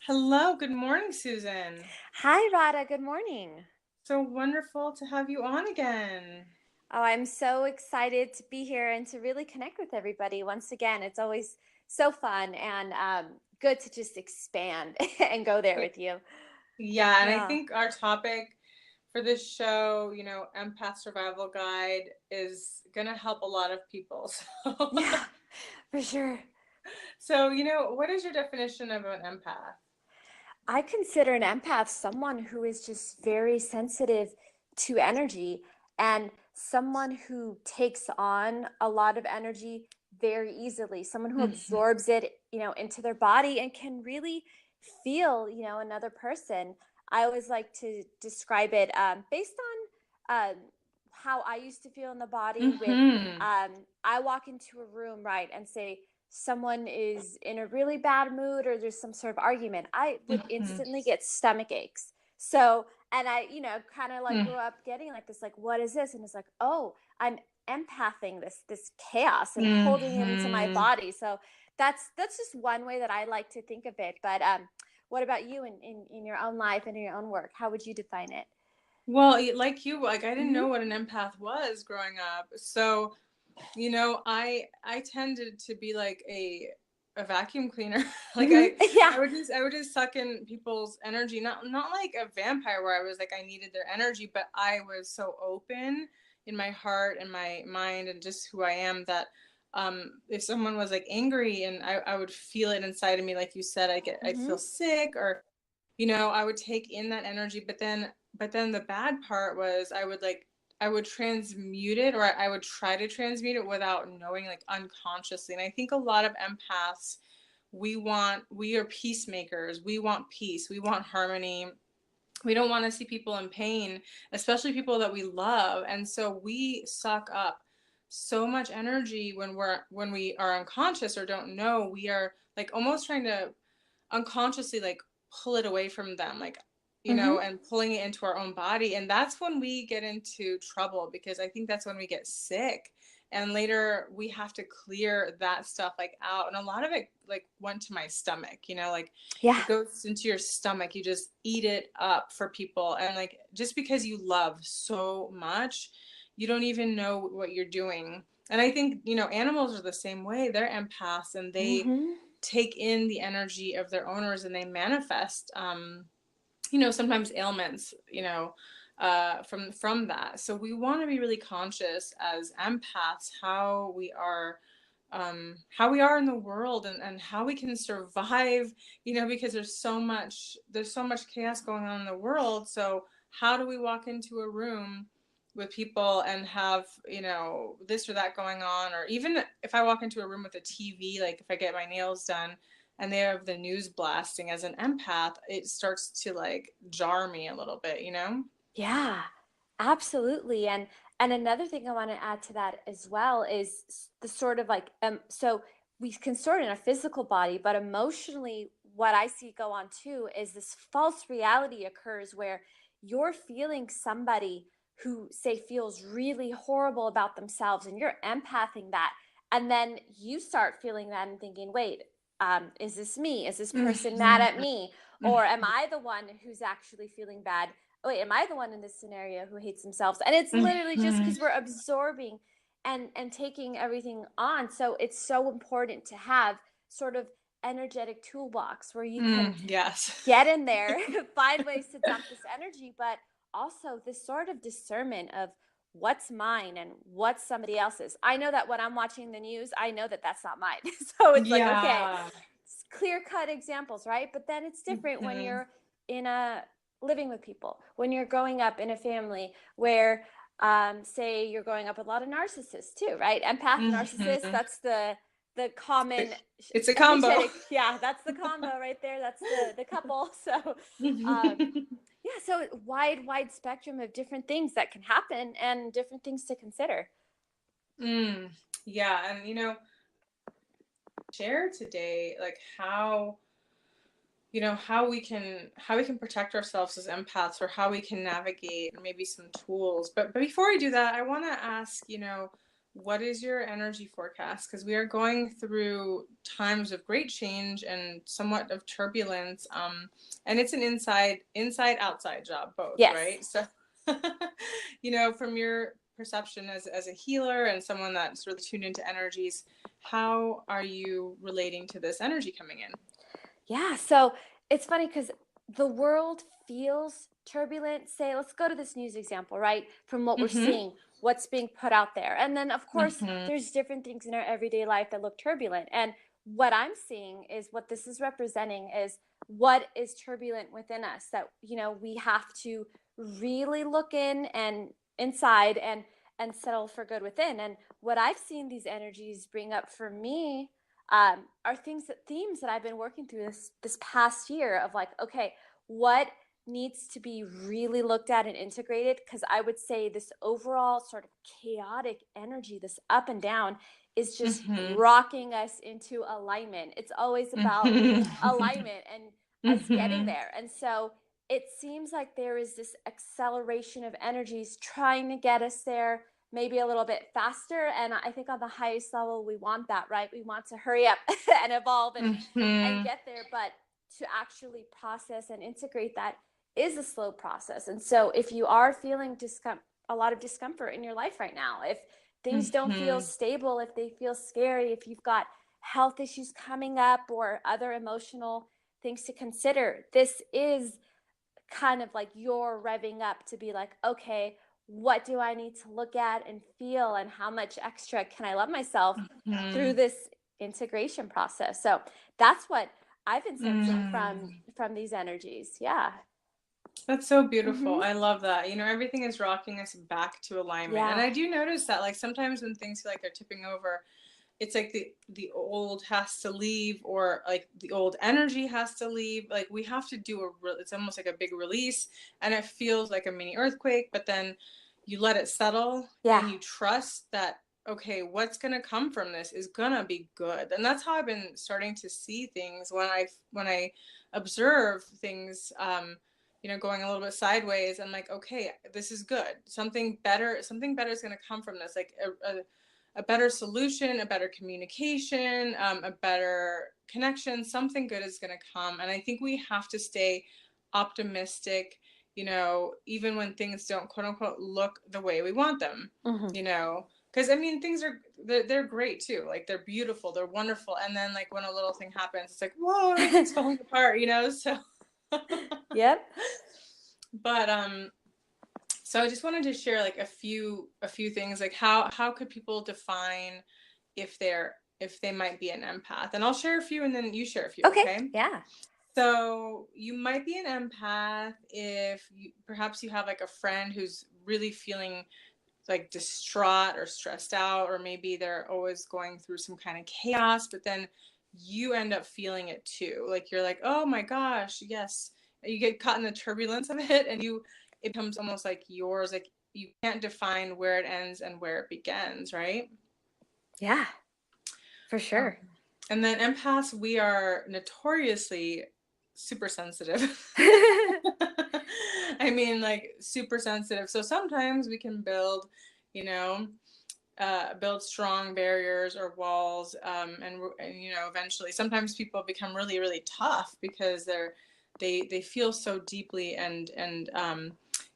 Hello, good morning, Susan. Hi, Radha. Good morning. So wonderful to have you on again. Oh, I'm so excited to be here and to really connect with everybody once again. It's always so fun and good to just expand and go there Y- with you. Yeah, and I Yeah. think our topic for this show, Empath Survival Guide is gonna help a lot of people. Yeah, for sure. What is your definition of an empath? I consider an empath someone who is just very sensitive to energy and someone who takes on a lot of energy very easily, someone who Mhm. absorbs it, into their body and can really feel, another person. I always like to describe it based on how I used to feel in the body with Mhm. I walk into a room, right, and say, someone is in a really bad mood or there's some sort of argument, I would Mhm. instantly get stomach aches. So, and I, kind of like Mm. grew up getting like this, like, what is this? And it's like, oh, I'm empathing this chaos and holding it into my Mhm. body. So that's just one way that I like to think of it. But what about you in your own life and in your own work? How would you define it? Well, like I didn't know Mm-hmm. what an empath was growing up. So I tended to be like a vacuum cleaner. like Mm-hmm. I Yeah. I would just suck in people's energy, not like a vampire where I was like I needed their energy, but I was so open in my heart and my mind and just who I am that if someone was like angry and I would feel it inside of me, like you said, I'd Mm-hmm. feel sick, or I would take in that energy, but then the bad part was I would transmute it, or I would try to transmute it without knowing, like unconsciously. And I think a lot of empaths, we are peacemakers. We want peace. We want harmony. We don't want to see people in pain, especially people that we love. And so we suck up so much energy when we are unconscious or don't know. We are like almost trying to unconsciously like pull it away from them, like Mm-hmm. and pulling it into our own body. And that's when we get into trouble, because I think that's when we get sick, and later we have to clear that stuff like out. And a lot of it like went to my stomach, like Yeah. it goes into your stomach. You just eat it up for people, and like just because you love so much, you don't even know what you're doing. And I think animals are the same way. They're empaths, and they Mm-hmm. take in the energy of their owners, and they manifest sometimes ailments, from that. So we want to be really conscious as empaths how we are in the world, and how we can survive, because there's so much chaos going on in the world. So how do we walk into a room with people and have this or that going on? Or even if I walk into a room with a TV, like if I get my nails done and they have the news blasting, as an empath, it starts to like jar me a little bit. Yeah, absolutely. And another thing I want to add to that as well is the sort of like so we can sort in a physical body, but emotionally what I see go on too is this false reality occurs where you're feeling somebody who say feels really horrible about themselves and you're empathing that. And then you start feeling that and thinking, wait, is this me? Is this person mad Mhm. at me? Or am I the one who's actually feeling bad? Oh, wait, am I the one in this scenario who hates themselves? And it's literally just Mhm. because we're absorbing and taking everything on. So it's so important to have sort of energetic toolbox where you can Yes. get in there, find ways to dump this energy, but also this sort of discernment of what's mine and what's somebody else's. I know that when I'm watching the news, I know that that's not mine. So it's like, okay, Yeah. clear cut examples, right? But then it's different when Mhm. you're in a living with people, when you're growing up in a family where say you're growing up with a lot of narcissists too, right? Empath, narcissist, Mhm. that's the common It's a combo. energetic, yeah, that's the combo right there, that's the couple. So yeah, so wide spectrum of different things that can happen and different things to consider. Mm. Yeah, and share today like how we can protect ourselves as empaths, or how we can navigate, or maybe some tools. But before I do that, I want to ask, what is your energy forecast? Because we are going through times of great change and somewhat of turbulence. And it's an inside outside job, both, Yes. right? So, from your perception as a healer and someone that's really tuned into energies, how are you relating to this energy coming in? Yeah. So it's funny because the world feels turbulent. Say, let's go to this news example, right? From what we're Mm-hmm. seeing, what's being put out there. And then, of course, Mm-hmm. there's different things in our everyday life that look turbulent. And what I'm seeing is what this is representing is what is turbulent within us that, we have to really look in and inside and settle for good within. And what I've seen these energies bring up for me are themes that I've been working through this past year of like, okay, what needs to be really looked at and integrated? Because I would say this overall sort of chaotic energy, this up and down, is just Mm-hmm. rocking us into alignment. It's always about Mm-hmm. alignment and us getting there. And so it seems like there is this acceleration of energies trying to get us there maybe a little bit faster. And I think on the highest level, we want that, right? We want to hurry up and evolve and Mm-hmm. get there. But to actually process and integrate that is a slow process. And so if you are feeling a lot of discomfort in your life right now, if things don't feel Mm-hmm. stable, if they feel scary, if you've got health issues coming up or other emotional things to consider, this is kind of like you're revving up to be like, okay, what do I need to look at and feel, and how much extra can I love myself through Mm-hmm. this integration process? So that's what I've been sensing Mm. from these energies. Yeah. That's so beautiful. Mm-hmm. I love that. Everything is rocking us back to alignment. And Yeah. I do notice that like sometimes when things feel like they're tipping over, it's like the old has to leave, or like the old energy has to leave. Like we have to do it's almost like a big release, and it feels like a mini earthquake, but then you let it settle Yeah. and you trust that, okay, what's going to come from this is going to be good. And that's how I've been starting to see things when I observe things going a little bit sideways. I'm like, okay, this is good. Something better is going to come from this, like a better solution, a better communication, a better connection. Something good is going to come. And I think we have to stay optimistic, even when things don't quote unquote look the way we want them, Mm-hmm. because I mean, they're great too. Like they're beautiful, they're wonderful. And then like when a little thing happens, it's like, whoa, everything's falling apart, so. Yep. But so I just wanted to share like a few things, like how could people define if they might be an empath. And I'll share a few and then you share a few, Okay. okay? Yeah. So you might be an empath if perhaps you have like a friend who's really feeling like distraught or stressed out, or maybe they're always going through some kind of chaos, but then you end up feeling it too. Like you're like, oh my gosh, yes. You get caught in the turbulence of it, and it becomes almost like yours. Like you can't define where it ends and where it begins, right? Yeah. For Um, sure. and then empaths, we are notoriously super sensitive. I mean, like super sensitive. So sometimes we can you know, build strong barriers or walls, and eventually, sometimes people become really, really tough because they feel so deeply, and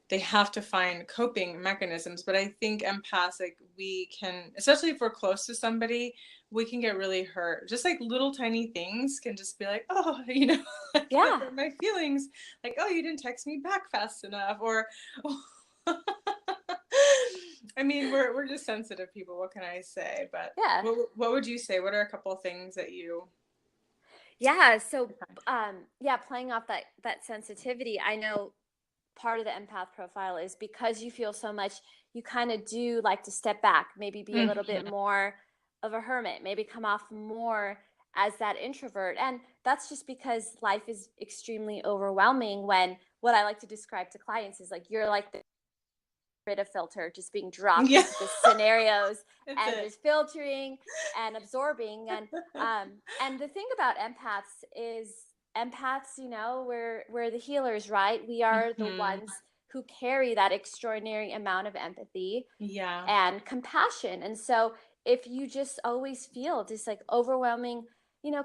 they have to find coping mechanisms. But I think empaths, like we can, especially if we're close to somebody, we can get really hurt. Just like little tiny things can just be like, oh, like Yeah. hurt my feelings. Like, oh, you didn't text me back fast enough, or oh. I mean, we're just sensitive people. What can I say? But Yeah. what would you say? What are a couple of things that you? Yeah. So, yeah, playing off that sensitivity, I know part of the empath profile is because you feel so much, you kind of do like to step back, maybe be a little bit Mm-hmm. more of a hermit, maybe come off more as that introvert. And that's just because life is extremely overwhelming when what I like to describe to clients is like you're like the rid of filter just being dropped Yeah, into the scenarios that's and it. just filtering and absorbing. And the thing about empaths is we're the healers, right? We are the Mm-hmm. ones who carry that extraordinary amount of empathy Yeah. and compassion. And so if you just always feel this like overwhelming,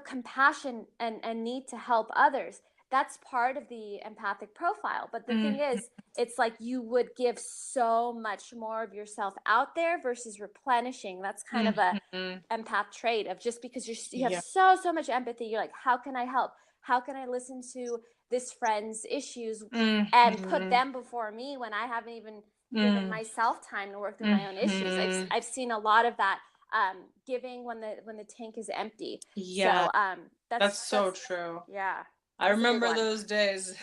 compassion and need to help others, that's part of the empathic profile. But the thing Mm-hmm. is, it's like you would give so much more of yourself out there versus replenishing. That's kind of a Mm-hmm. empath trait of, just because you have Yeah. so much empathy, you're like, how can I help? How can I listen to this friend's issues and put Mm-hmm. them before me when I haven't even given Mm-hmm. myself time to work through my own issues? I've, Mm-hmm. I've seen a lot of that, giving when the tank is empty. Yeah, So that's that's so true. yeah, I that's a big remember one. those days.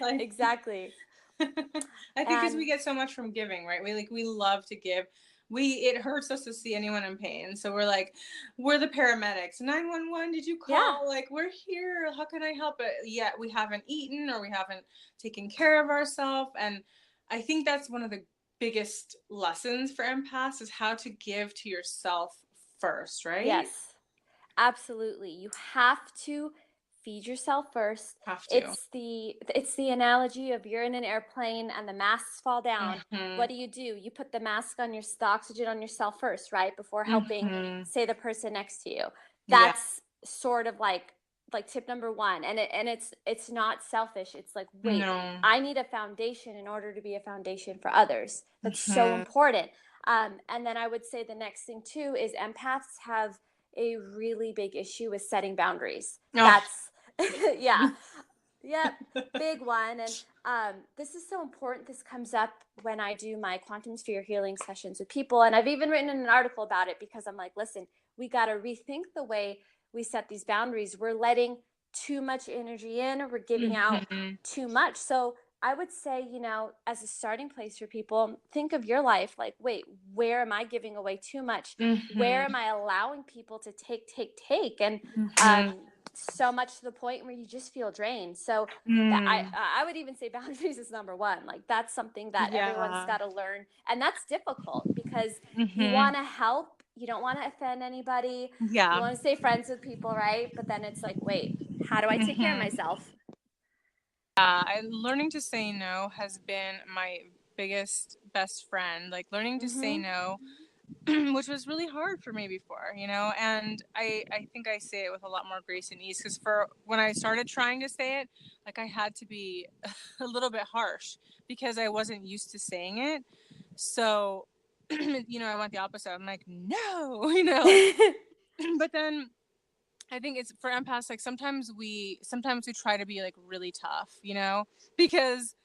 Like, Exactly. I think because we And get so much from giving, right? We love to give. It hurts us to see anyone in pain. So we're like, we're the paramedics. 911, did you yeah, call? Like, we're here. How can I help it? Yet we haven't eaten or we haven't taken care of ourselves. And I think that's one of the biggest lessons for empaths is how to give to yourself first, right? yes. Absolutely. You have to feed yourself first. Have to. It's the analogy of you're in an airplane and the masks fall down. Mm-hmm. What do? You put the mask on the oxygen on yourself first, right? Before helping, Mm-hmm. say, the person next to you. Yeah. That's sort of like tip number one. And it's not selfish. It's like, wait, No. I need a foundation in order to be a foundation for others. That's so Mm-hmm. important. And then I would say the next thing too is empaths have a really big issue with setting boundaries. Oh. That's yeah. Yep, big one. And this is so important. This comes up when I do my quantum sphere healing sessions with people. And I've even written an article about it because I'm like, listen, we got to rethink the way we set these boundaries. We're letting too much energy in, or we're giving out Mm-hmm. too much. So I would say, as a starting place for people, think of your life like, wait, where am I giving away too much? Where Mm-hmm. am I allowing people to take? And Mm-hmm. so much to the point where you just feel drained. So that I would even say boundaries is number one. Like that's something that everyone's Yeah. got to learn, and that's difficult because you Mm-hmm. want to help, you don't want to offend anybody, you Yeah. want to stay friends with people, right? But then it's like, wait, how do I take care of Mm-hmm. myself? Learning to say no has been my biggest best friend. Like learning to say Mm-hmm. no, which was really hard for me before, and I think I say it with a lot more grace and ease because for when I started trying to say it, like I had to be a little bit harsh because I wasn't used to saying it. So, I went the opposite. I'm like, no, like, but then I think it's for empaths, like sometimes we try to be like really tough, because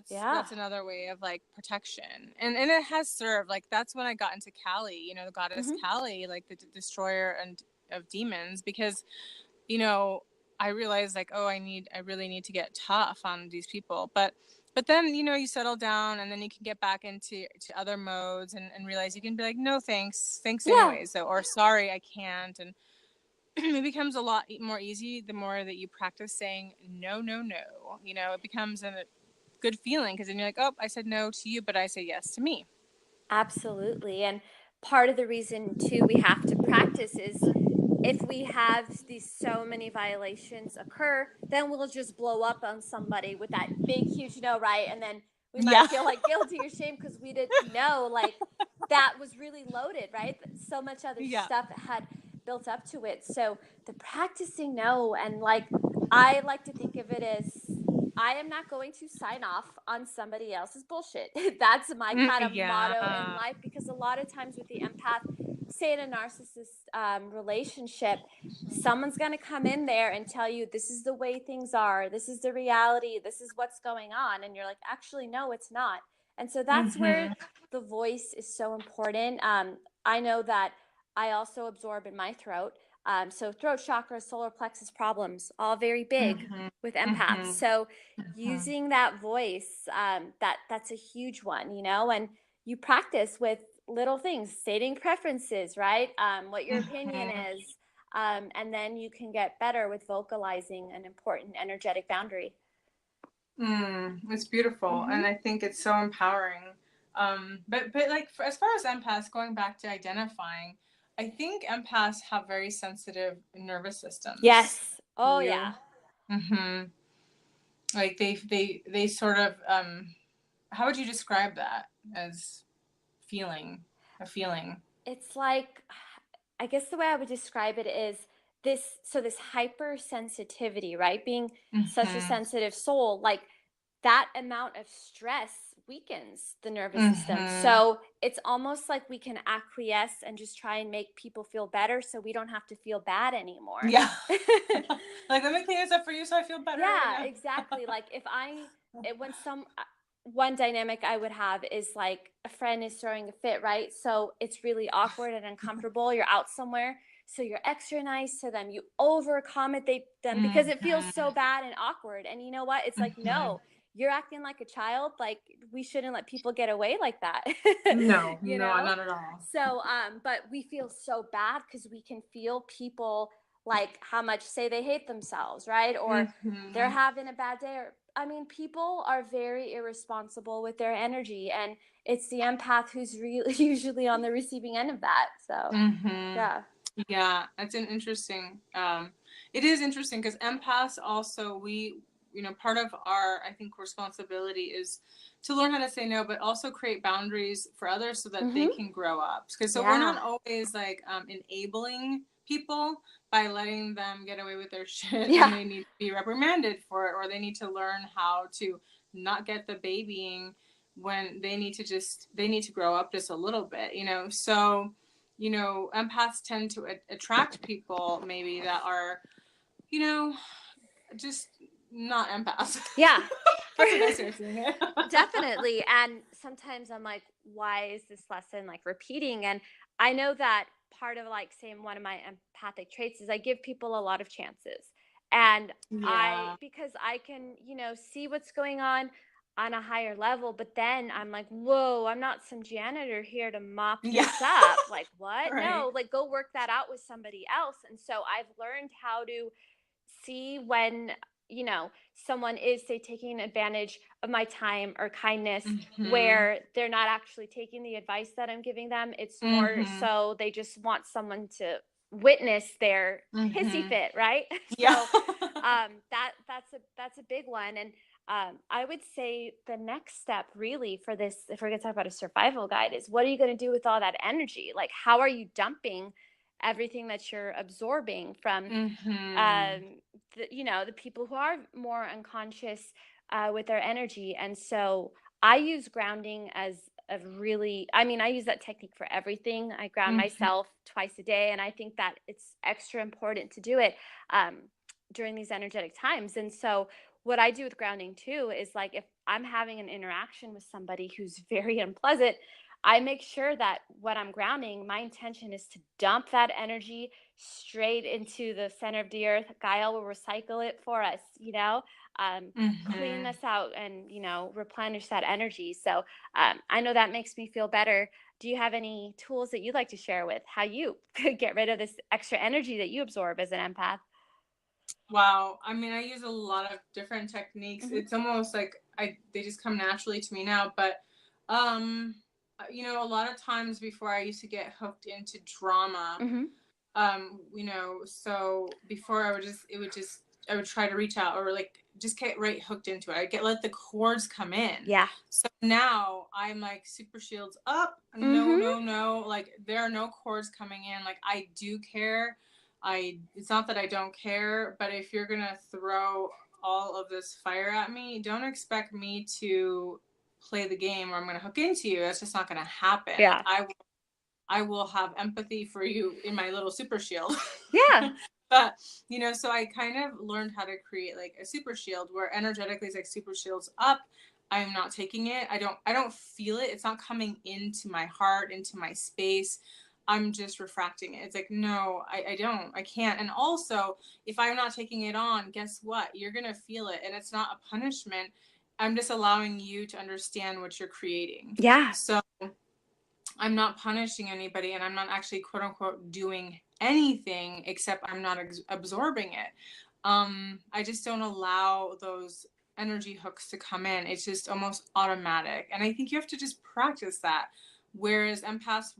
Yeah. that's another way of like protection. And it has served. Like that's when I got into Kali, the goddess Mm-hmm. Kali, like the destroyer and of demons, because, you know, I realized like, oh, I really need to get tough on these people. But then, you settle down and then you can get back to other modes and realize you can be like, no, thanks Yeah. anyways. So, or sorry, I can't. And it becomes a lot more easy the more that you practice saying no, no, no. It becomes a good feeling because then you're like, oh, I said no to you, but I say yes to me. Absolutely. And part of the reason too we have to practice is if we have these so many violations occur, then we'll just blow up on somebody with that big huge no, right? And then we Yeah. might feel like guilty or shame because we didn't know like that was really loaded, right? So much other Yeah. stuff had built up to it. So the practicing no, and like I like to think of it as I am not going to sign off on somebody else's bullshit. That's my kind of motto in Yeah. life because a lot of times with the empath, say in a narcissist relationship, someone's going to come in there and tell you this is the way things are, this is the reality, this is what's going on, and you're like, actually no, it's not. And so that's where Mm-hmm. the voice is so important. I know that I also absorb in my throat, so throat chakra, solar plexus problems, all very big Mm-hmm. with empaths. Mm-hmm. So Mm-hmm. using that voice, that's a huge one, and you practice with little things, stating preferences, right? What your opinion Mm-hmm. is. And then you can get better with vocalizing an important energetic boundary. It's beautiful, Mm-hmm. and I think it's so empowering. But like as far as empaths, going back to identifying, I think empaths have very sensitive nervous systems. Yes. Oh, You. yeah. Mm-hmm. Like they sort of, how would you describe that as feeling, a feeling? It's like, I guess the way I would describe it is this hypersensitivity, right? Being such a Mm-hmm. sensitive soul, like that amount of stress weakens the nervous system. Mm-hmm. So it's almost like we can acquiesce and just try and make people feel better so we don't have to feel bad anymore. Yeah. Like, let me clean this up for you so I feel better right Yeah, now. exactly. Like if I, it, when some, one dynamic I would have is like a friend is throwing a fit, right? So it's really awkward and uncomfortable. You're out somewhere, so you're extra nice to them. You over accommodate them because it feels so Mm-hmm. bad and awkward. And you know what? It's like, Mm-hmm. no, you're acting like a child. Like we shouldn't let people get away like that. No, You no, know? not at all. So, but we feel so bad because we can feel people like how much say they hate themselves, right? Or they're Mm-hmm. having a bad day. Or I mean, people are very irresponsible with their energy, and it's the empath who's really usually on the receiving end of that. So Mm-hmm. yeah. Yeah, that's an interesting. It is interesting because empaths also, we, part of our, I think, responsibility is to learn how to say no, but also create boundaries for others so that they Mm-hmm. can grow up. Because so we're Yeah. not always like enabling people by letting them get away with their shit when Yeah. they need to be reprimanded for it, or they need to learn how to not get the babying when they need to grow up just a little bit, So empaths tend to attract people maybe that are, you know, just not empaths. Yeah. For That's the best way of saying it. definitely. And sometimes I'm like, why is this lesson like repeating? And I know that part of like saying one of my empathic traits is I give people a lot of chances. And Yeah. because I can, see what's going on a higher level, but then I'm like, whoa, I'm not some janitor here to mop Yeah. this up. Like, what? Right. No, like go work that out with somebody else. And so I've learned how to see when someone is, say, taking advantage of my time or kindness, Mm-hmm. where they're not actually taking the advice that I'm giving them. It's more Mm-hmm. so they just want someone to witness their hissy Mm-hmm. fit, right? Yeah. So that's a big one. And I would say the next step really for this, if we're going to talk about a survival guide, is what are you going to do with all that energy? Like how are you dumping everything that you're absorbing from Mm-hmm. um, the people who are more unconscious with their energy. And so I use grounding as a really, I mean, I use that technique for everything. I ground Mm-hmm. myself twice a day, and I think that it's extra important to do it um, during these energetic times. And so what I do with grounding too is like if I'm having an interaction with somebody who's very unpleasant, I make sure that when I'm grounding, my intention is to dump that energy straight into the center of the earth. Gaia will recycle it for us, um, clean Mm-hmm. us out and, replenish that energy. So I know that makes me feel better. Do you have any tools that you'd like to share with how you could get rid of this extra energy that you absorb as an empath? Wow. I mean, I use a lot of different techniques. Hmm. It's almost like they just come naturally to me now, but um a lot of times before I used to get hooked into drama. Hmm. So before I would try to reach out or like just get right hooked into it. Let the cords come in. Yeah. So now I'm like super shields up. No, Hmm. no, no. Like there are no cords coming in. Like I do care. It's not that I don't care, but if you're gonna throw all of this fire at me, don't expect me to play the game where I'm gonna hook into you. That's just not gonna happen. Like Yeah. I will have empathy for you in my little super shield. Yeah. But, so I kind of learned how to create like a super shield where energetically it's like super shields up. I'm not taking it. I don't feel it. It's not coming into my heart, into my space. I'm just refracting it. It's like, no, I can't. And also, if I'm not taking it on, guess what? You're going to feel it. And it's not a punishment. I'm just allowing you to understand what you're creating. Yeah. So I'm not punishing anybody and I'm not actually quote unquote doing anything except I'm not absorbing it. I just don't allow those energy hooks to come in. It's just almost automatic. And I think you have to just practice that. Whereas empaths,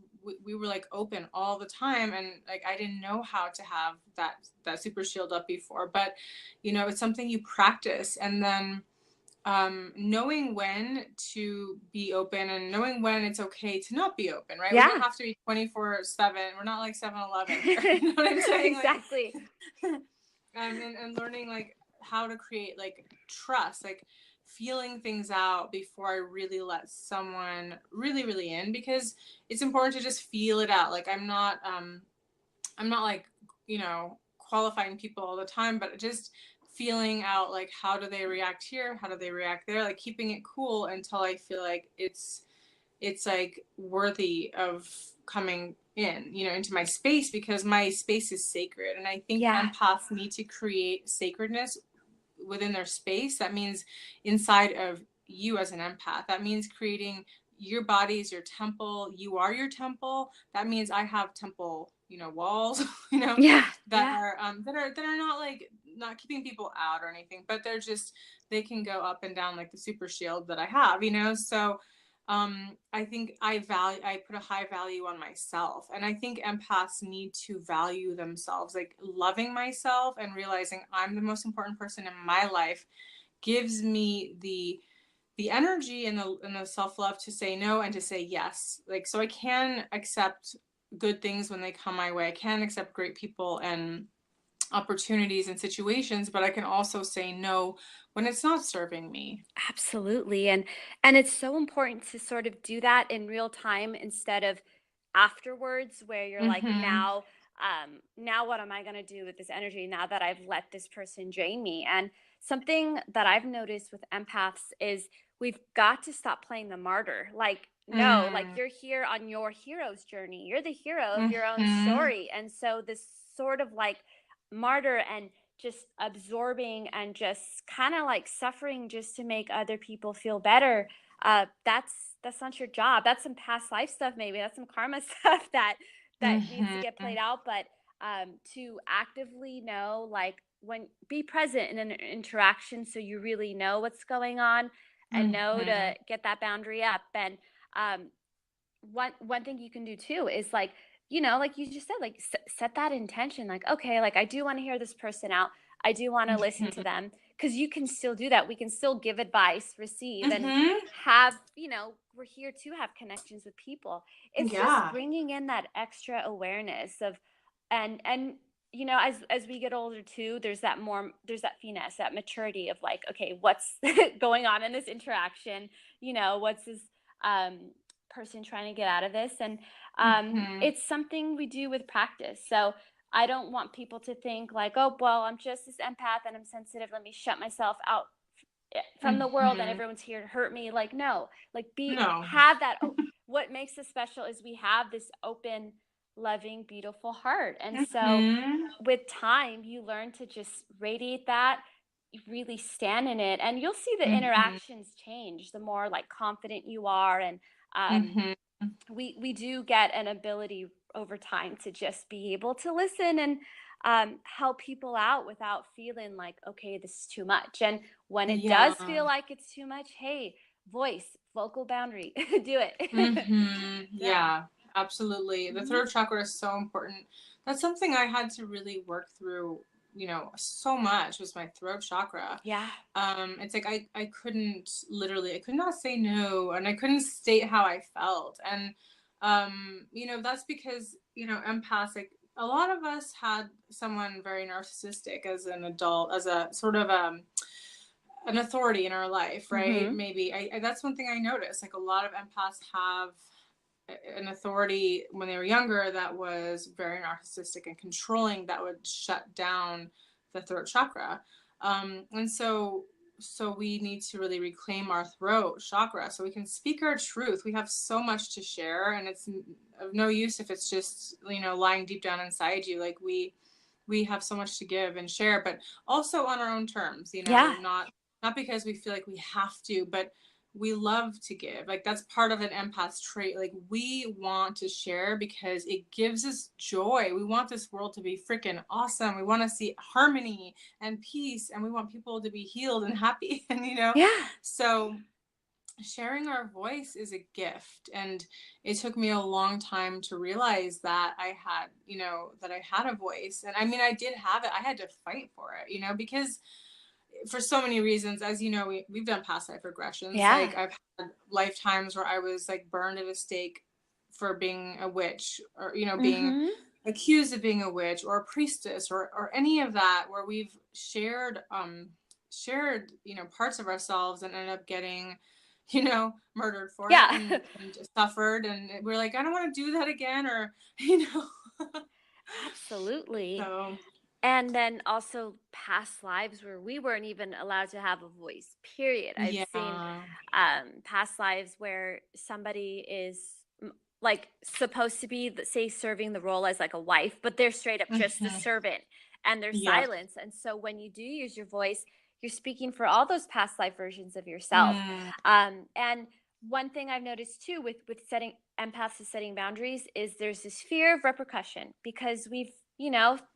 we were like open all the time. And like, I didn't know how to have that super shield up before, but it's something you practice. And then knowing when to be open and knowing when it's okay to not be open, right? We don't Yeah. have to be 24/7. We're not like 7-Eleven here. You know what I'm saying? Exactly. Like, and learning like how to create like trust, like feeling things out before I really let someone really, really in, because it's important to just feel it out. Like I'm not like, qualifying people all the time, but just feeling out like how do they react here? How do they react there? Like keeping it cool until I feel like it's like worthy of coming in, into my space, because my space is sacred. And I think Yeah. empaths need to create sacredness within their space. That means inside of you as an empath. That means creating your body is your temple. You are your temple. That means I have temple, walls, Yeah. that are not like not keeping people out or anything, but they can go up and down like the super shield that I have, So I think I put a high value on myself, and I think empaths need to value themselves, like loving myself and realizing I'm the most important person in my life gives me the energy and the self-love to say no and to say yes. Like, so I can accept good things when they come my way. I can accept great people and opportunities and situations, but I can also say no when it's not serving me. Absolutely. And it's so important to sort of do that in real time instead of afterwards, where you're like, Mm-hmm. now what am I going to do with this energy now that I've let this person drain me? And something that I've noticed with empaths is we've got to stop playing the martyr. Like, no, like Mm. you're here on your hero's journey. You're the hero of your own Mm-hmm. story. And so this sort of like martyr and just absorbing and just kind of like suffering just to make other people feel better, that's not your job. That's some past life stuff, maybe that's some karma stuff that needs to get Mm-hmm. played out. But to actively know, like, when be present in an interaction so you really know what's going on and know Mm-hmm. to get that boundary up. And um, one thing you can do too is like, like you just said, like set that intention, like, okay, like I do want to hear this person out, I do want to listen to them, because you can still do that. We can still give advice, receive, and Mm-hmm. have, we're here to have connections with people. It's just Yeah. bringing in that extra awareness of, and as we get older too, there's that finesse, that maturity of like, okay, what's going on in this interaction, what's this um person trying to get out of this. And Mm-hmm. it's something we do with practice. So I don't want people to think like, oh, well, I'm just this empath and I'm sensitive, let me shut myself out from the world and Mm-hmm. everyone's here to hurt me. Like, no, like No. have that. What makes us special is we have this open, loving, beautiful heart. And so Mm-hmm. with time, you learn to just radiate that, really stand in it, and you'll see the Mm-hmm. interactions change the more like confident you are. And um, Mm-hmm. we do get an ability over time to just be able to listen and help people out without feeling like, okay, this is too much. And when it Yeah. does feel like it's too much, hey, voice, vocal boundary, do it. Mm-hmm. Yeah. Yeah, absolutely. The Hmm. throat chakra is so important. That's something I had to really work through, so much, was my throat chakra. Yeah. It's like I couldn't literally, I could not say no, and I couldn't state how I felt. And that's because, empaths, like a lot of us had someone very narcissistic as an adult, as a sort of an authority in our life, right? Hmm. Maybe that's one thing I noticed. Like a lot of empaths have an authority when they were younger that was very narcissistic and controlling, that would shut down the throat chakra. And so we need to really reclaim our throat chakra so we can speak our truth. We have so much to share, and it's of no use if it's just, lying deep down inside you. Like we have so much to give and share, but also on our own terms, Yeah. not because we feel like we have to, but we love to give. Like that's part of an empath's trait. Like we want to share because it gives us joy. We want this world to be freaking awesome. We want to see harmony and peace, and we want people to be healed and happy. And Yeah. so sharing our voice is a gift. And it took me a long time to realize that I had, that I had a voice. And I mean, I did have it. I had to fight for it, because for so many reasons, as you know, we've done past life regressions. Yeah. Like I've had lifetimes where I was like burned at a stake for being a witch, or, you know, being Mm-hmm. accused of being a witch or a priestess, or any of that, where we've shared, you know, parts of ourselves and ended up getting, you know, murdered for it, Yeah. and suffered. And we're like, I don't want to do that again, or, you know. Absolutely. So, And then also past lives where we weren't even allowed to have a voice, period. I've seen yeah. past lives where somebody is like supposed to be, say, serving the role as like a wife, but they're straight up just a Hmm. servant and they're Yep. silenced. And so when you do use your voice, you're speaking for all those past life versions of yourself. Mm, And one thing I've noticed too with setting empaths is setting boundaries is there's this fear of repercussion because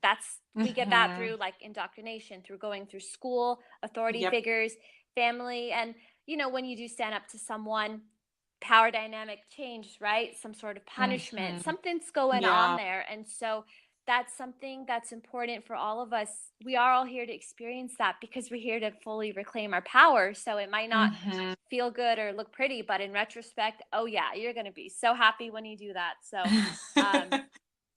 that's we get that hmm. through like indoctrination, through going through school, authority Yep. figures, family. And when you do stand up to someone, power dynamic change, right? Some sort of punishment, Hmm. something's going on Yeah. there. And so that's something that's important for all of us. We are all here to experience that because we're here to fully reclaim our power. So it might not Hmm. feel good or look pretty, but in retrospect, oh yeah, you're going to be so happy when you do that. So um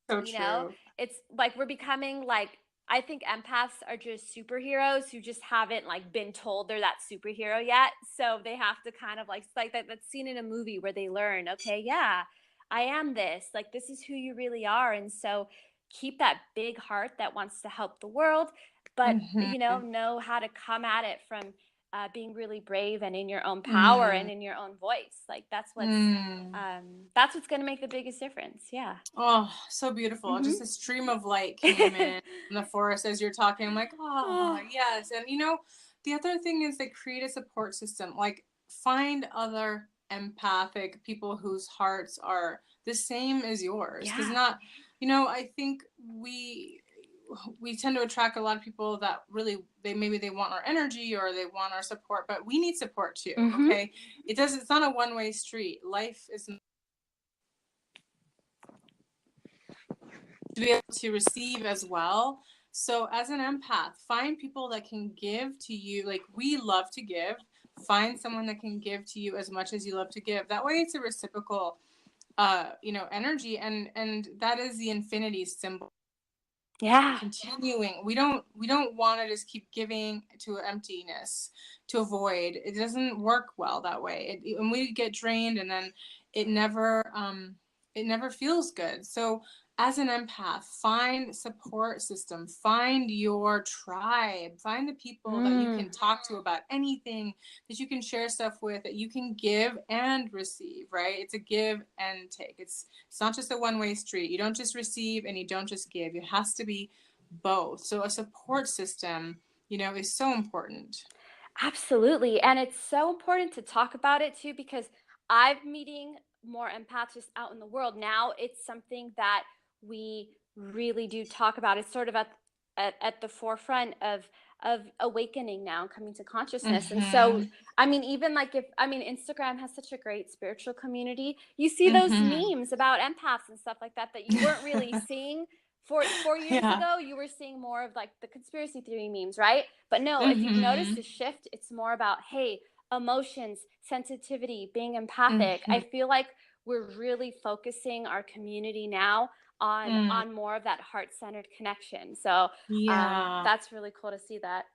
So you know true. it's like we're becoming like, I think empaths are just superheroes who just haven't like been told they're that superhero yet, so they have to kind of like, it's like that scene in a movie where they learn, okay, yeah, I am this, like this is who you really are. And so keep that big heart that wants to help the world, but Hmm. know how to come at it from being really brave and in your own power Mm. and in your own voice. Like Mm. that's what's going to make the biggest difference. Yeah. Oh, so beautiful. Just a Hmm. stream of light came in the forest as you're talking. I'm like, oh, Oh, yes. And, you know, the other thing is they create a support system. Like, find other empathic people whose hearts are the same as yours. Because yeah. not, you know, I think we tend to attract a lot of people that really, they want our energy or they want our support, but we need support too. Hmm. Okay, it's not a one-way street. Life is to be able to receive as well. So as an empath, find people that can give to you. Like, we love to give. Find someone that can give to you as much as you love to give. That way it's a reciprocal energy, and that is the infinity symbol. Yeah. Continuing. We don't want to just keep giving to emptiness, to avoid. It doesn't work well that way. And we get drained, and then it never it never feels good. So as an empath, find support system, find your tribe, find the people that you can Mm. talk to about anything, that you can share stuff with, that you can give and receive, right? It's a give and take. It's not just a one-way street. You don't just receive and you don't just give. It has to be both. So a support system, is so important. Absolutely. And it's so important to talk about it too, because I'm meeting more empaths just out in the world. Now it's something that we really do talk about. It's sort of at the forefront of awakening now and coming to consciousness. And so, Mhm. I mean, even like Instagram has such a great spiritual community. You see those Mhm. memes about empaths and stuff like that that you weren't really seeing 4 years Yeah. ago. You were seeing more of like the conspiracy theory memes, right? But no, if you've noticed Mhm. the shift, it's more about, hey, emotions, sensitivity, being empathic. I Mhm. feel like we're really focusing our community now on Mm. on more of that heart-centered connection. So Yeah. that's really cool to see that.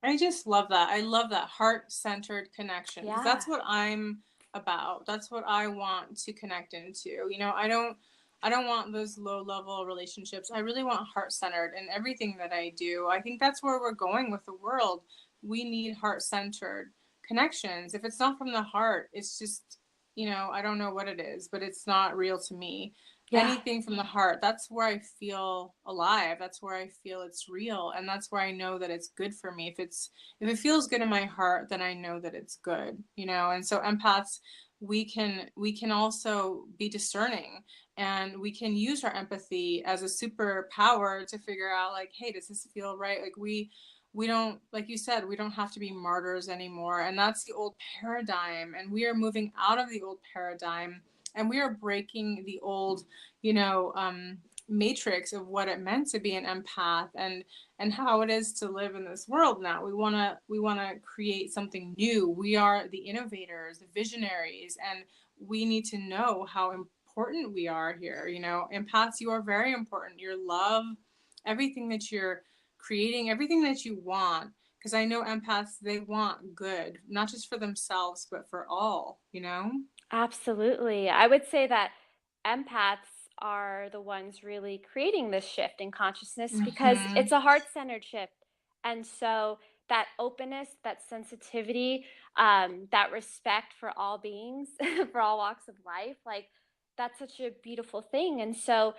I just love that. I love that heart-centered connection, because Yeah. that's what I'm about. That's what I want to connect into. I don't want those low-level relationships. I really want heart-centered in everything that I do. I think that's where we're going with the world. We need heart-centered connections. If it's not from the heart, it's just, I don't know what it is, but it's not real to me. Yeah. Anything from the heart, that's where I feel alive. That's where I feel it's real, and that's where I know that it's good for me. If it feels good in my heart, then I know that it's good. And so empaths, we can also be discerning, and we can use our empathy as a superpower to figure out, like, hey, does this feel right? Like, we don't, like you said, we don't have to be martyrs anymore, and that's the old paradigm, and we are moving out of the old paradigm, and we are breaking the old, you know, matrix of what it meant to be an empath and how it is to live in this world now. We want to create something new. We are the innovators, the visionaries, and we need to know how important we are here. You know, empaths, you are very important. Your love, everything that you're creating, everything that you want, because I know empaths, they want good, not just for themselves, but for all, you know? Absolutely. I would say that empaths are the ones really creating this shift in consciousness because Mm-hmm. it's a heart-centered shift. And so that openness, that sensitivity, that respect for all beings, for all walks of life, like that's such a beautiful thing. And so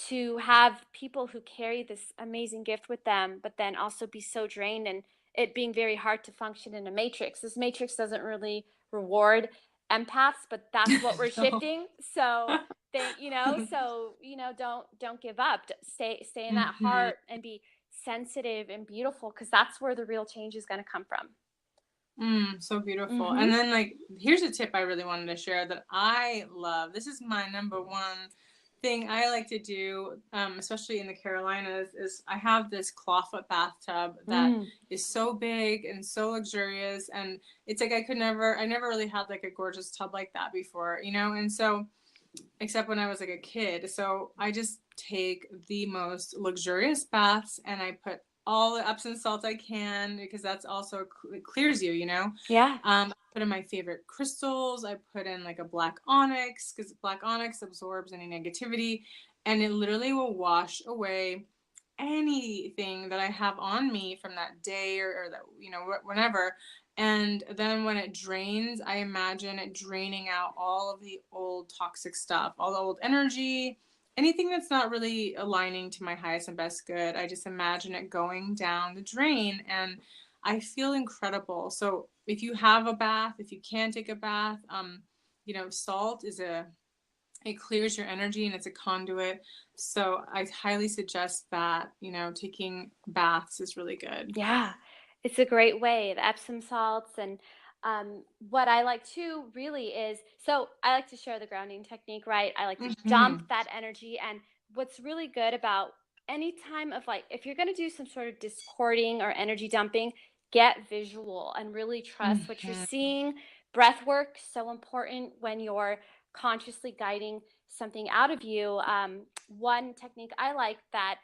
to have people who carry this amazing gift with them, but then also be so drained and it being very hard to function in a matrix. This matrix doesn't really reward empaths, but that's what we're So, shifting. So they, don't give up. Stay in that mm-hmm. heart and be sensitive and beautiful because that's where the real change is going to come from. So beautiful. Mm-hmm. And then, like, here's a tip I really wanted to share that I love. This is my number one thing I like to do, especially in the Carolinas, is I have this clawfoot bathtub that Mm. is so big and so luxurious. And it's like I never really had like a gorgeous tub like that before, you know? And so, except when I was like a kid. So I just take the most luxurious baths and I put all the Epsom salt I can because that's also it clears you, you know. Yeah. I put in my favorite crystals. I put in like a black onyx because black onyx absorbs any negativity, and it literally will wash away anything that I have on me from that day or that, you know, whenever. And then when it drains, I imagine it draining out all of the old toxic stuff, all the old energy, anything that's not really aligning to my highest and best good. I just imagine it going down the drain and I feel incredible. So if you have a bath, if you can take a bath, you know, salt is it clears your energy and it's a conduit. So I highly suggest that, you know, taking baths is really good. Yeah, it's a great way. The Epsom salts and what I like too really is so I like to share the grounding technique, right? I like to dump Mm-hmm. that energy. And what's really good about any time of like, if you're going to do some sort of discording or energy dumping, get visual and really trust what you're Mm-hmm. seeing. Breath work, so important when you're consciously guiding something out of you. One technique I like that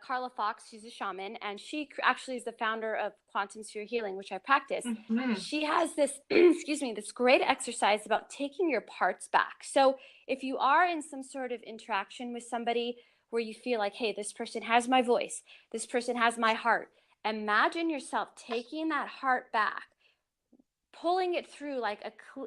Carla Fox, she's a shaman, and she actually is the founder of quantum sphere healing, which I practice. Mm-hmm. She has this, excuse me, this great exercise about taking your parts back. So if you are in some sort of interaction with somebody where you feel like, hey, this person has my voice, this person has my heart, imagine yourself taking that heart back, pulling it through like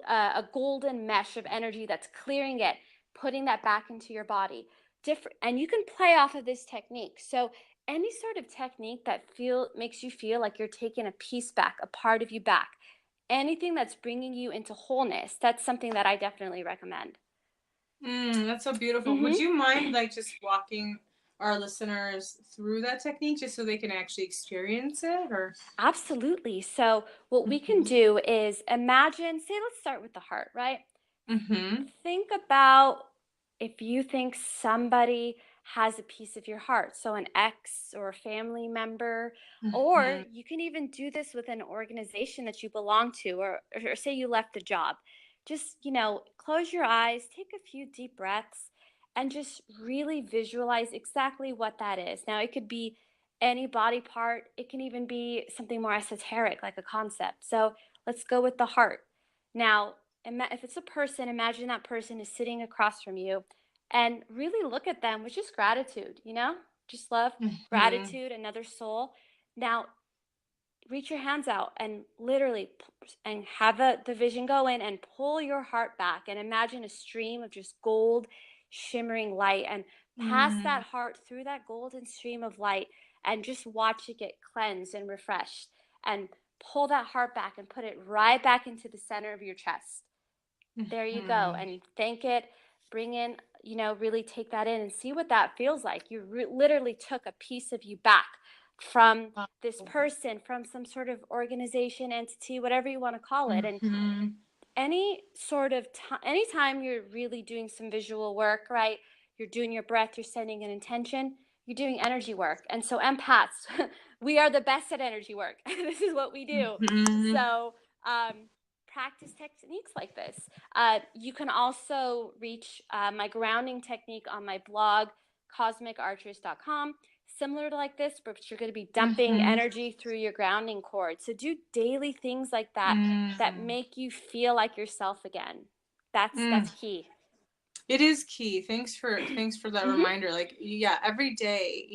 a golden mesh of energy that's clearing it, putting that back into your body. Different, and you can play off of this technique. So any sort of technique that makes you feel like you're taking a piece back, a part of you back, anything that's bringing you into wholeness, that's something that I definitely recommend. That's so beautiful. Would Mm-hmm. you mind like just walking our listeners through that technique just so they can actually experience it or Absolutely. So what we can mm-hmm. do is imagine, say, let's start with the heart, right? Mm-hmm. Think about if you think somebody has a piece of your heart, so an ex or a family member, or Mm-hmm. you can even do this with an organization that you belong to, or say you left a job. Just, close your eyes, take a few deep breaths, and just really visualize exactly what that is. Now, it could be any body part, it can even be something more esoteric, like a concept. So let's go with the heart. Now, if it's a person, imagine that person is sitting across from you and really look at them with just gratitude, just love, Mm-hmm. gratitude, another soul. Now, reach your hands out and literally and have the vision go in and pull your heart back and imagine a stream of just gold shimmering light and pass Mm-hmm. that heart through that golden stream of light and just watch it get cleansed and refreshed and pull that heart back and put it right back into the center of your chest. There you go. Mm-hmm. And thank it. Bring in, really take that in and see what that feels like. You literally took a piece of you back from Wow. this person, from some sort of organization, entity, whatever you want to call it. And Mm-hmm. any sort of anytime you're really doing some visual work, right? you're doing your breath, you're setting an intention, you're doing energy work. And so empaths, we are the best at energy work. This is what we do. Mhm. So practice techniques like this. You can also reach my grounding technique on my blog, cosmicarchers.com. Similar to like this, but you're going to be dumping Mhm. energy through your grounding cord. So do daily things like that that Mm. make you feel like yourself again. That's Mm. key. It is key. Thanks for that Hmm. reminder. Like, yeah, every day,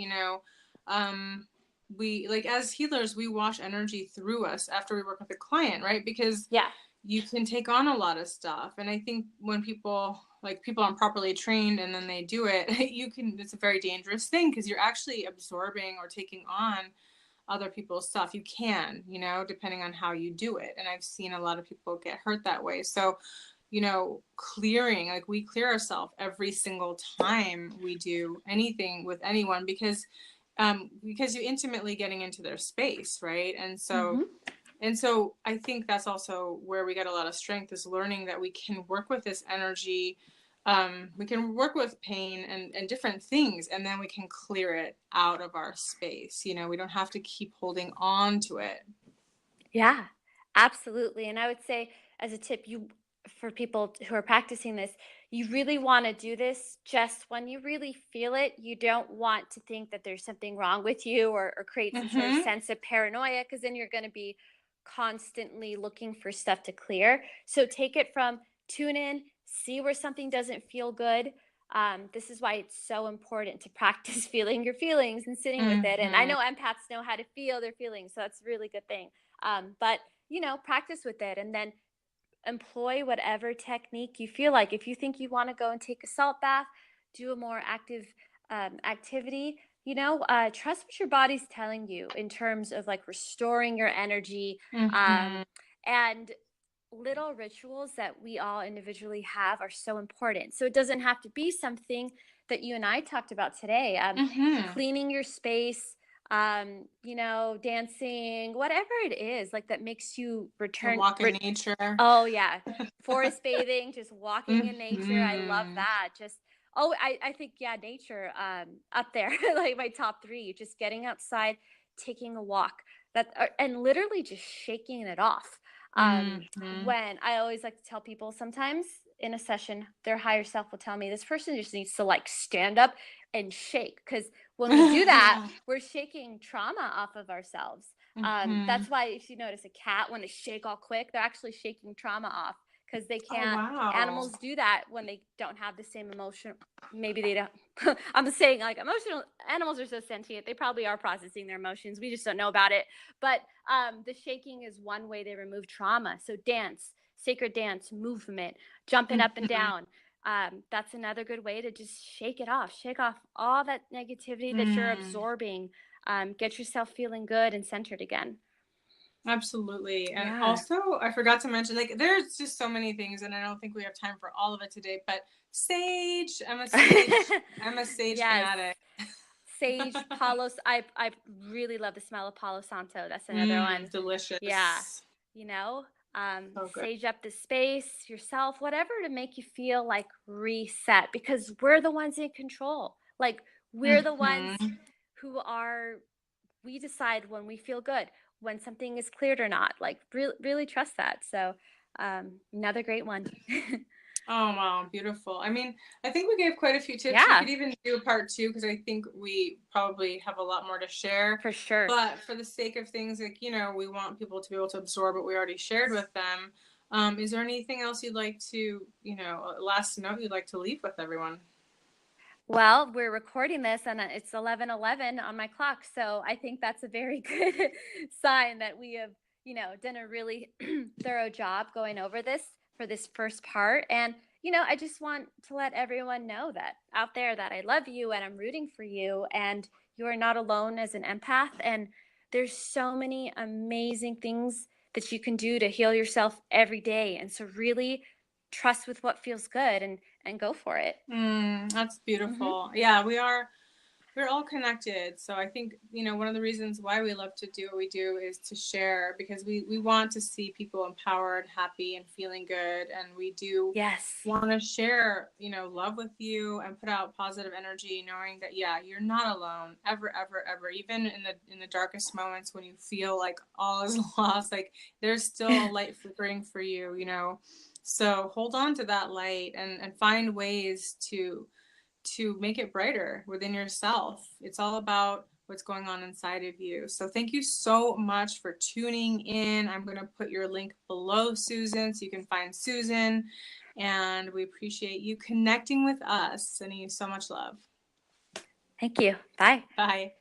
we like as healers, we wash energy through us after we work with a client, right? Because Yeah. you can take on a lot of stuff. And I think when people aren't properly trained and then they do it, it's a very dangerous thing because you're actually absorbing or taking on other people's stuff. You can, depending on how you do it. And I've seen a lot of people get hurt that way. So, clearing, like we clear ourselves every single time we do anything with anyone because you're intimately getting into their space, right? Hmm. And so I think that's also where we get a lot of strength, is learning that we can work with this energy. We can work with pain and different things, and then we can clear it out of our space. We don't have to keep holding on to it. Yeah, absolutely. And I would say, as a tip, for people who are practicing this, you really want to do this just when you really feel it. You don't want to think that there's something wrong with you, or create some sort of Mm-hmm. sense of paranoia, because then you're going to be constantly looking for stuff to clear. So take it from tune in, see where something doesn't feel good. This is why it's so important to practice feeling your feelings and sitting with it. And I Mm-hmm. know empaths know how to feel their feelings, so that's a really good thing. But practice with it, and then employ whatever technique you feel like. If you think you want to go and take a salt bath, do a more active activity, trust what your body's telling you in terms of like restoring your energy. Mm-hmm. And little rituals that we all individually have are so important. So it doesn't have to be something that you and I talked about today. Mm-hmm. Cleaning your space, dancing, whatever it is, like that makes you A walk in nature. oh yeah, forest bathing, just walking in nature. I love Mm-hmm. that. Just I think, yeah, nature up there, like my top three. Just getting outside, taking a walk, and literally just shaking it off. Mm-hmm. When I always like to tell people, sometimes in a session, their higher self will tell me this person just needs to like stand up and shake, because when we do that, we're shaking trauma off of ourselves. Mm-hmm. That's why if you notice a cat, when they shake all quick, they're actually shaking trauma off, because they Oh, can't. wow. Animals do that when they don't have the same emotion. Maybe they don't. I'm saying, like, emotional animals are so sentient. They probably are processing their emotions. We just don't know about it. But the shaking is one way they remove trauma. So dance, sacred dance, movement, jumping up and Mm-hmm. down. That's another good way to just shake off all that negativity that you're Mm. absorbing. Get yourself feeling good and centered again. Absolutely. And Yeah. also, I forgot to mention, like, there's just so many things, and I don't think we have time for all of it today, but sage. I'm a sage Yes. fanatic. Sage, I really love the smell of Palo Santo. That's another one. Yeah. Delicious. You know, So good. sage up the space, yourself, whatever to make you feel like reset, because we're the ones in control. Like, we're the ones Mm-hmm. who are, we decide when we feel good, when something is cleared or not. Like, really trust that. So, another great one. Oh, wow. Beautiful. I mean, I think we gave quite a few tips. We Yeah, could even do a part two because I think we probably have a lot more to share. for sure. But for the sake of things, like, we want people to be able to absorb what we already shared with them. Is there anything else you'd like to, a last note you'd like to leave with everyone? Well, we're recording this and it's 11:11 on my clock, so I think that's a very good sign that we have, done a really thorough job going over this for this first part. And, I just want to let everyone know that out there, that I love you and I'm rooting for you, and you are not alone as an empath. And there's so many amazing things that you can do to heal yourself every day. And so really trust with what feels good, and go for it. That's Hmm. beautiful. Yeah, we are. we're all connected. So I think, one of the reasons why we love to do what we do is to share, because we want to see people empowered, happy, and feeling good. And we do Yes. want to share, love with you and put out positive energy, knowing that, yeah, you're not alone ever, ever, ever. Even in the darkest moments when you feel like all is lost, like there's still a light flickering for you, So hold on to that light and find ways to make it brighter within yourself. It's all about what's going on inside of you. So thank you so much for tuning in. I'm going to put your link below, Susan, so you can find Susan. And we appreciate you connecting with us. Sending you so much love. Thank you. Bye. Bye.